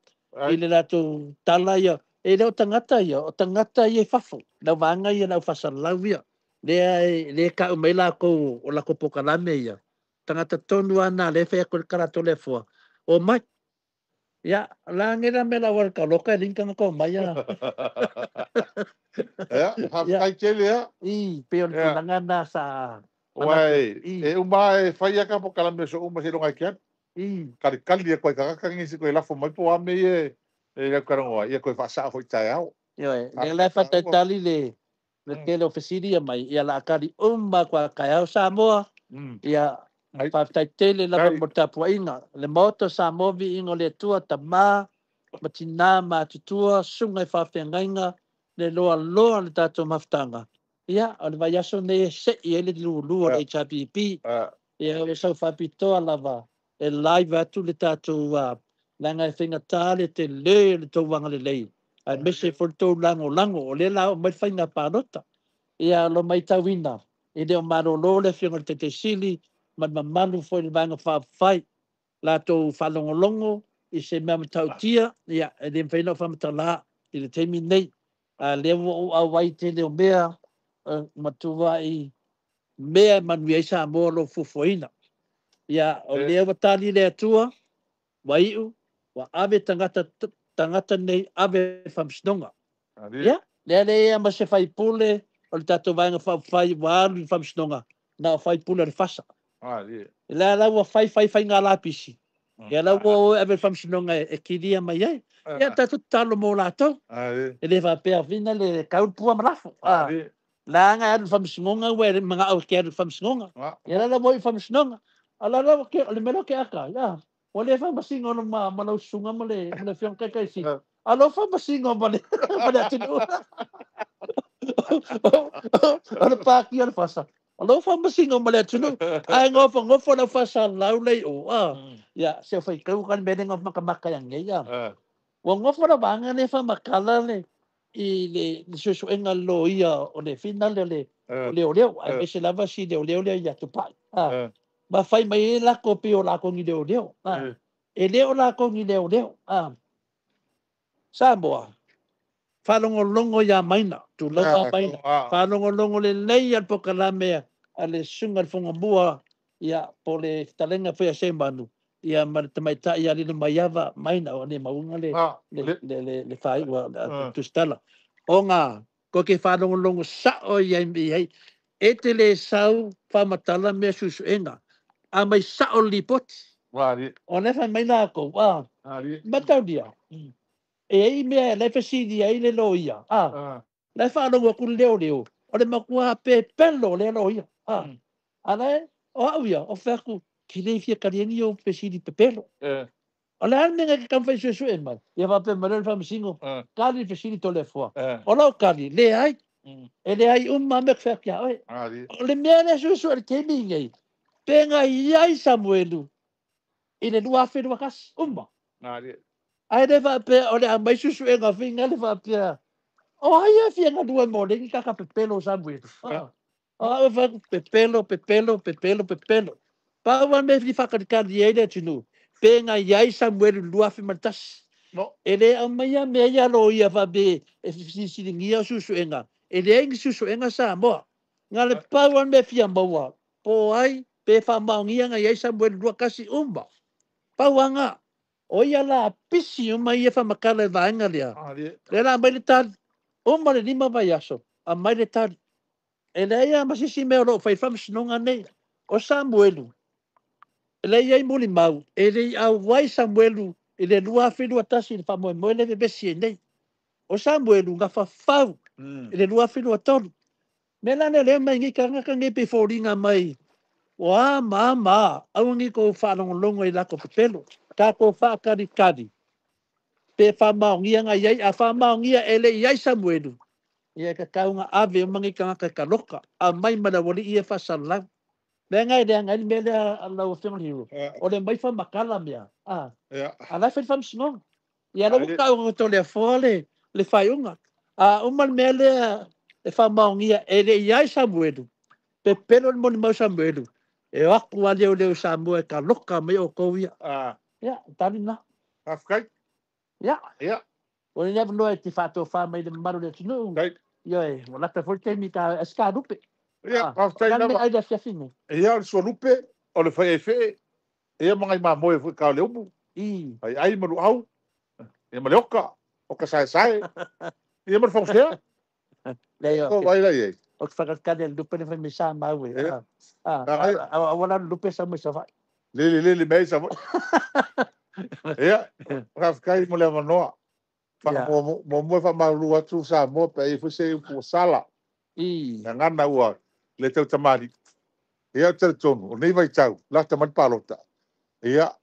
ile la tu tala ia e le tangata ia o tangata ia fafo na vanga ia na fasalavia le ka mai la ko o la ko pokalame ia tangata tonu ana le fe ko karato le fo o mai ya la ngira me la war ka loka linka ko mai ya ha kai tele ya pe o tangana sa wai e umai fai ka pokalame so uma se longa kian kali ko ka ngisi ko la fo mai po ame e karongo ia ko fa sa foi tai au le la fa tali le ke lo fesiria mai ia la kali kwa ka Samoa ia fa tele la mo tapuinga le moto Samoa vi ingo le tua tama matina ma tutua sunga fa fengainga le loa le tato maftanga ia o le vai aso ne se i ele lu le HPP ia o sau whapitoa lava e live atu le tātou langa e whinga tāle te le tau wanga le lei ai mese for tau lango o le lao mai whainga pārota ia lo mai tauina i leo marolo le whiunga te sili man manu foi le vanga whawhai la tau whalongolongo i se mea matautia ia e le whaina whamatala i le teimi nei lewa o awai te leo mea matua i mea manu ei sa mo lo fufuina ia o lewa tali le atua waiu wa ave tangata nei ave whamsnonga ia le ma se fai pule o le tatou vaega whai walu i whamsnonga na o fai pule le fasa la lau fai ngā lapisi ia lau o ave whamsnonga e kiria mai ai ia tatou talo mo lātou e le whapea vina le kaupua malafo la nga adu whamsnonga we mga au ke adu whamsnonga ia la mo i whamsnonga ala la ke le melo ke aka ia o le whamasingo no malau sunga ma le whiong kai si alo whamasingo ma le atinu ala pāki ala whasa alo whamasingo ma le atinu ai ngofo na whasa lau lei o ia se whai kau kan mene ngof makamaka yang ia wa ngofo na banga ne whamakala le i le susuenga lo ia o le final le leo ai se lava si leo ia tupai ma fai mai la ko pe o la ko ni leo e leo la ko ni leo Samoa whalongolongo ia maina tu lau maina whalongolongo le nei al pokalame ale sunga fonga bua ia po le talenga foi a se manu ia martamaita ia le maiava maina o ne maunga le fai wa tu stala onga ko ke whalongolongo sa o ia ai e te le sau whamatala mea susuenga a mai sa o lipoti o ne whai maina ko matau dia e ai mea le fesidi ai le loia le whanonga ku leo o le makua pe pelo le loia ana o auia o whaku ki le fia kariani o fesidi pe pelo o le hanenga ki kamwhai suesue mai ia wape marel whamasingo kari fesidi to le fua o lau kari le ai e le ai mek whakia oe o le mea le suesue le kemi ngai penga iai Samuelu i le lua whenua kasi ai le va pe o le mai susu e nga finga le va pe o ai e finga dua mo le ki kaka pepelo Samuel o va pepelo pa wa me fi fa ka di ele tinu pe nga yai Samuel lua fi matas ele a mai me ya lo ia va be e si ngia susu e nga ele ngi susu e nga sa mo nga le pa wa me fi ambawa po ai pe fa ma ngia nga yai Samuel lua kasi pa wa nga o ia la pisi o mai e whamakala e vaenga lea. Le la mai le tari. O ma le lima vai aso. A mai le tari. E le ia masisi mea lo whai whamsinonga nei. O Samuelu. E le ia i muli mau. E le ia wai Samuelu. E le lua whilu atasi le whamoe moe le besi e nei. O Samuelu nga whawhau. E le lua whilu atonu. Me lana le mai ngi kangaka ngi pe fōringa mai. Wa mama. Au ngi ko whanongolongo i lako pepelo. Ka ko whakarikari. Pe whamaongia nga iai, a whamaongia ele iai Samuelu. Ia ka kaunga ave o mangi kanga ka loka. A mai manawali ia whasalau. Mea ngai rea ngai mele a lau whenga hiro. O le mai whamakala mea. A lai when whamsinong. Ia lau kaunga to le fōle le whaiunga. A uman mele e whamaongia ele iai Samuelu. Pe pelo ni moni mau Samuelu. E waku a leo Samuel ka loka me o kouia. Ja, tani na. Afkai? Ja. O le never know te whātua whāmai le maru le tinu. Ioi, o lata forte mi ka eska rupe. Ja, afkai na. Ai da fiafine. Ia o so rupe, o le whai e whe. Ia mangai mā moe fui kao le umu. Ai maru au. Ia ma le oka. Oka sae. Ia maru whausea. Ko vai lai ei. O ka whakakane le rupe le whai me sā maue. Awana rupe sa me sa vai. Lili mei sa vai. Ia, whakafkai mo le manoa. Mo moe whamaru atu sa mo pe i fuse u sala. Na ngana ua le tau tamari. Ia tau tonu, o nei vai tau, lata mani palota. Ia,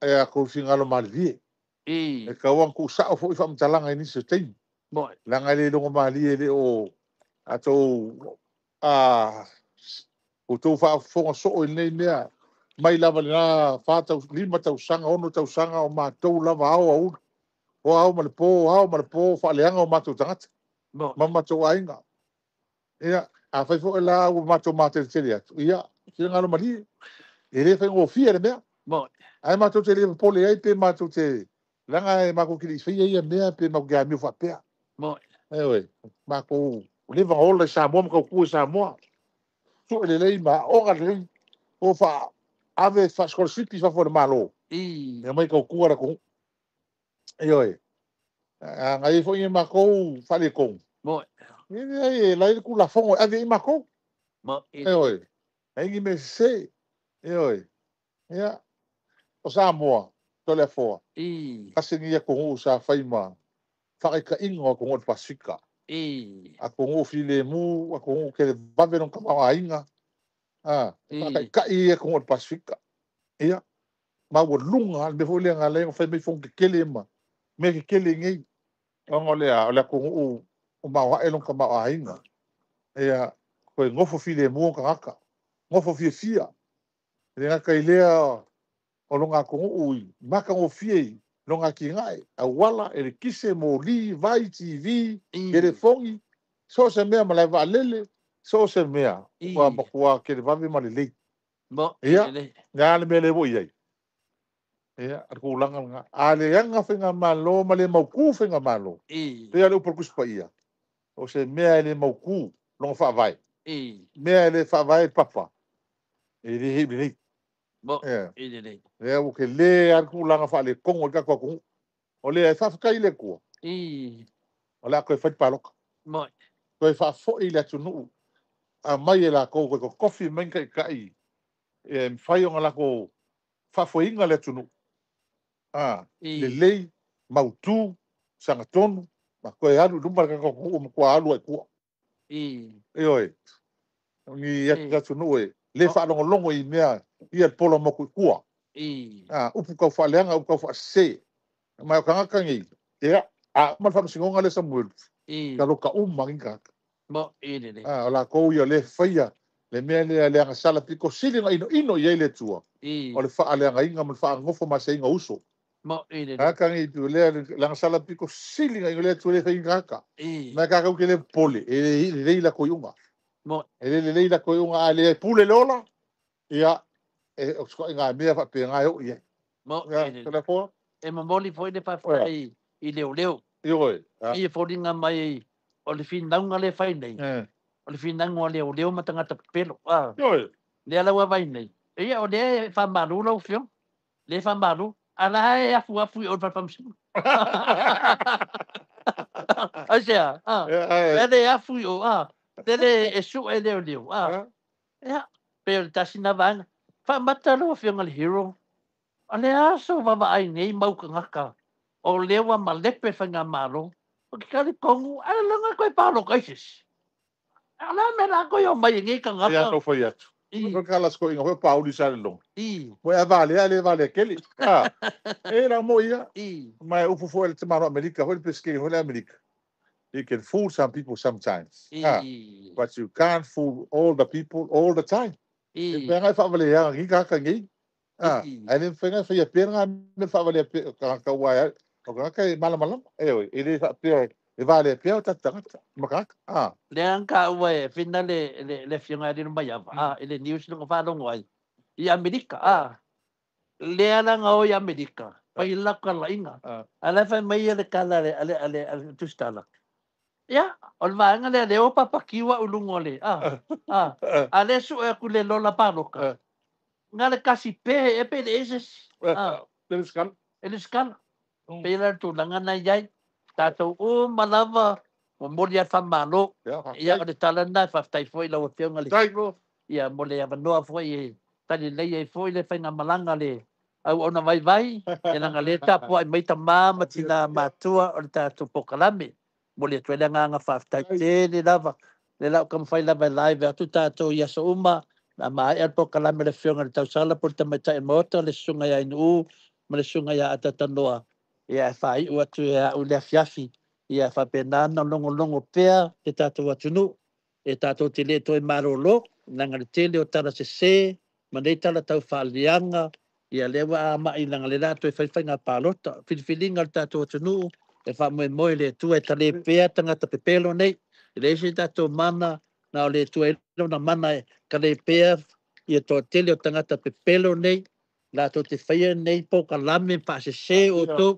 e a kou singalo mali vie. E kauang ku sao fo i whamtalanga i niso teimi. Langa le longo mali e le o ato o tau whaafonga so i nei mea, mai lava na whātau 5 tausanga, 1 tausanga o mātou lava au au. O au ma le pō, whaaleanga o mātou tangata. Ma mātou ainga. Ia, a whai fo e la o mātou mātou tere atu. Ia, kira ngalo mali. E le whai ngō fia re mea. Ai mātou te le pole ai pe mātou te langa e mākou kiri whai ia mea pe mākou kia miu whapea. Ewe, mākou lewa hola i Samoa, mākou kua i Samoa. So e le lei ma onga lei. O wha ave wha skola sipi wha fwere malo. Ia mai kau kua ra kong. Ewe, ngai fo i mākou whale kong. Ia, lai ku la fongo ave i mākou. Ewe, aingi me se. Ewe, ia. O Samoa, tole a foa. Kasengi a kongo sa whaima. Whakaika ingo a kongo te Pasifika. A kongo file mu, a kongo kere baveron kamawa inga. Whakaika i a kongo te Pasifika. Ia. Maua lunga, me fo lea ngā lea, whai mei fonga kele ma. Me ke kele ngei. Ongo lea, o lea kongo o mawa elon kamawa inga. Ia, koe ngofo file mu o kangaka. Ngofo fia fia. Ia ngaka i lea, o longa kongo ui, maka o fiei, longa ki ngai, a wala, e le kise mo li, vai, TV, e le fongi, so se mea malai wa lele, so se mea, wa makua ke le vave ma le lei. Ia, ngā le mea le wo iai. Ia, arko ulanga nga, a le yanga whenga malo, ma le mauku whenga malo. Pea le upakuspa ia. O se mea le mauku, longa wha vai. Mea le wha vai papa. E le hei lei. O ke le arku langa wha le kongo ka kua kongo. O le ai whawhakai le kua. O le a koe whaipaloka. Koe whawhoi le atu nuu. A mai e la kou koe ko kofi menka i kai. E mwhai o ngala ko whawhoinga le atu nuu. Le lei, mautu, sangatonu. Ma koe alu lumara ka kua ma kua alu ai kua. E oi. Ni atu nuu e. Le whaalongo i mea ia polo mo kua. Upu kau whaaleanga, upu kau whaase. Mai o kangaka ngei. Ia, man whamasingonga le Samuel. Ka loka mangi kaka. O la kou ia le whaia. Le mea le leanga sala piko silinga ino iei le tua. O le whaaleanga inga man whaangofo masa inga uso. Kaka ngei tu le leanga sala piko silinga inga le tua le whainga kaka. Mai kaka uke le pole. E le leila koiunga. E le leila koiunga a le pule lola. Ia, e o sko ngā mea whape ngā o ia. E mamoli foi le whawhai i leo leo. I e whoringa mai o le whinaunga le whai nei. O le whinaunga leo leo matangata pelo. Le alaua vai nei. Ia o le whamaru lau whio. Le whamaru. Ala e afu afu i o whapamsimu. Asea. Ele afu i o. Tele e su e leo leo. Ia. Pero tasina vanga. Whamata loa whionga le hero. Ale aso wawa ai nei mauka ngaka. O lewa ma lepe whanga malo. O ki kari kongu. Ala langa koe pālo kaisis. Ala me la koe o mai ngei ka ngaka. Ia tau whai atu. Ko kalas ko inga hoi pauli sa le long. Mo e vale keli. E la mo ia. Mai upu fo ele te maro Amerika. Hoi peske hoi Amerika. You can fool some people sometimes. But you can't fool all the people all the time. Pengai whawale ia ngi kaka ngi. Ai le pengai whai penga me whawale kaka wai. O kaka malam. Ewe, ele whapea. E vale pia o tatangata. Makaka. Le anka ue fina le whionga rino mai ava. Ele news nunga whanongo ai. I Amerika. Le ananga o i Amerika. Pai laka la inga. Ala whai mai ele kala ale tustala. Ia, o le vaenga le o papakiwa ulungo le. A le su e ku le lola paloka. Nga le kasi pe e pe le eses. Ele skala. Pe la tūlanga na iai. Tātou o malawa o mori a whamalo. Ia o le talana whaftai foi lau a whionga le. Ia mo le avanoa foi e tani lei e foi le whainga malanga le. Au ona vai. E langa le tapu ai meita māma tina mātua o le tātou pokalame. Mo le tuele nganga whaftai te le lava. Le lau kam whai lava live atu tātou i aso uma. Na mai al pokalame le whionga le tausala por tamaita e mota le sunga ia inu. Ma le sunga ia atatanoa. Ia whai ua tu ia ule a fiafi. Ia whapenana longo pea te tātou atunu. e tātou te le toi marolo, nanga le tele o tala se, ma nei tala tau whaalianga, ia lewa a mai nanga le rato e whaiwhainga pālota, whiliwhilinga le tātou atunu, e wha moe le tua e tale pēa tangata pepelo nei, e le se tātou mana, na o le tua e na mana e ka le pēa, ia toa tele o tangata pepelo nei, tātou te whaia nei po ka lame pa se o tō,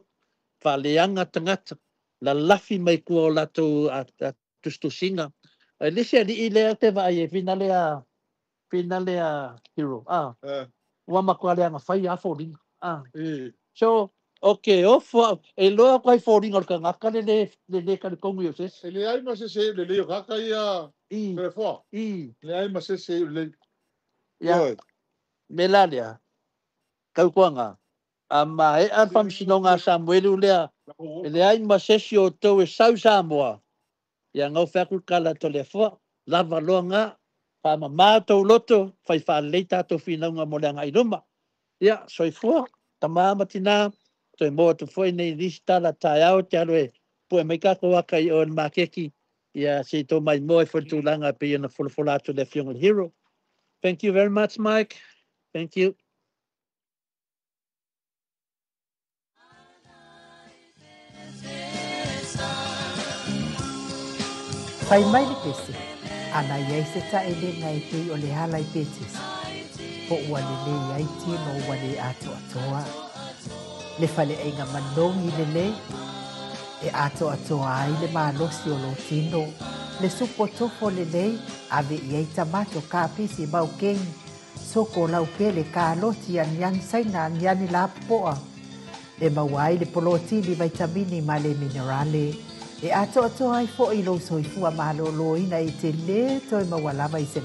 whaaleanga tangata, la lafi mai kua o lātou a tustusinga, Lisia di ile te vai finalea hero. Wa makwale nga fai a folding. So okay, off e lo kai folding or ka ngaka le ka kongu yo ses. Le ai ma se le ka ka ia. Le fo. Le ai ma se le. Ya. Melalia. Kau kuanga. Ama e an fam sinonga Samuel lea. Le ai ma se o to e sau Samoa. Ia ngau whaku kala to le fua, lava loanga, pa ma mātou loto, whai wha leita to whinaunga mo leanga i ruma. Ia, soi fua, ta māmatina, to e moa to fwoi nei listala tai au te aloe, po e mai kako waka i o en makeki, ia se to mai moe whantulanga pe iana fulafulato le Fiongal Hero. Thank you very much, Mike. Thank you. Pai mai le pese, ana iai se ta ele ngai te o le halai petes. Po ua le iai tino ua le ato atoa. Le fale ainga manongi le e ato atoa ai le malosi o lo tino. Le supo tofo le ave iai tamato ka pisi mau keng. Soko lau pele ka loti an saina an la poa. E mawai le polotini vitamini ma le minerale. E ato ai fo i lo soifua malolo ina i te le toi mawalama i se.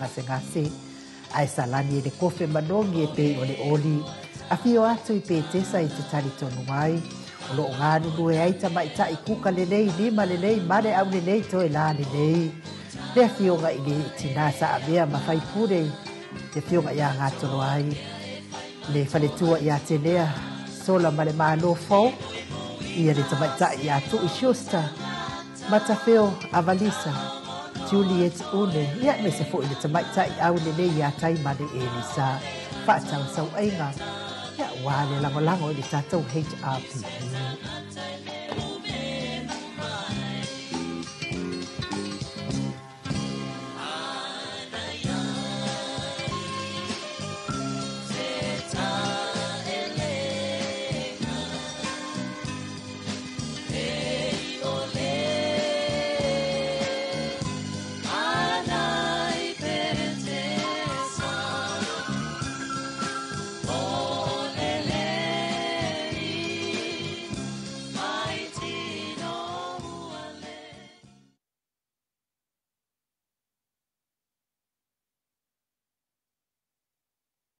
Ai salani e le kofe manongi e pe o le oli. A fio ato i pe tesa i te tali tonu mai. O lo ngānu lue ai tamaita i kuka lelei, lima lelei, mare au lelei toi la lelei. Le fio nga i le tinasa a mea mawhai pure. Le fio nga ia ngātoro ai. Le faletua i a te lea. Sola male malo fau. Ia le tamaita i atu i shusta. Matafeo Avalisa, Juliet Une, ia me se fo i le tamaita i au lele ia tai mane Elisa. Whaatau sau ainga, ia wale lango i le tātou HRPP.